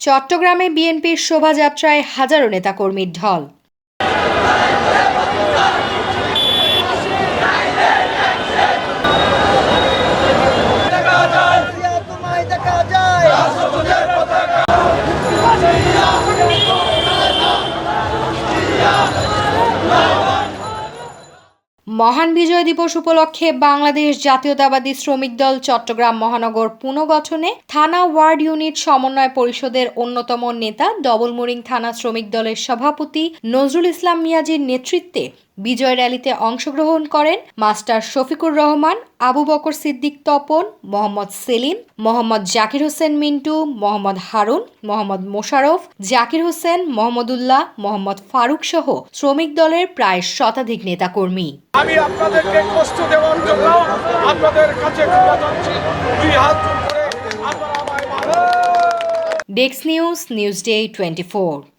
চট্টগ্রামে বিএনপির শোভাযাত্রায় হাজারো নেতাকর্মীর ঢল। মহান বিজয় দিবস উপলক্ষে বাংলাদেশ জাতীয়তাবাদী শ্রমিক দল চট্টগ্রাম মহানগর পুনর্গঠনে থানা ওয়ার্ড ইউনিট সমন্বয় পরিষদের অন্যতম নেতা ডবলমুরিং থানা শ্রমিক দলের সভাপতি নজরুল ইসলাম মিয়াজির নেতৃত্বে বিজয় র্যালিতে অংশগ্রহণ করেন মাস্টার শফিকুর রহমান, আবু বকর সিদ্দিক তপন, মোহাম্মদ সেলিম, মোহাম্মদ জাকির হোসেন মিন্টু, মোহাম্মদ হারুন, মোহাম্মদ মোশাররফ, জাকির হোসেন, মোহাম্মদুল্লাহ, মোহাম্মদ ফারুক সহ শ্রমিক দলের প্রায় শতাধিক নেতাকর্মী। আমি আপনাদেরকে কষ্ট দেওয়ার জন্য আপনাদের কাছে ক্ষমা চাচ্ছি। দুই হাত জোর করে আপনারা আমায় মাফ করুন। Desk news, news day 24।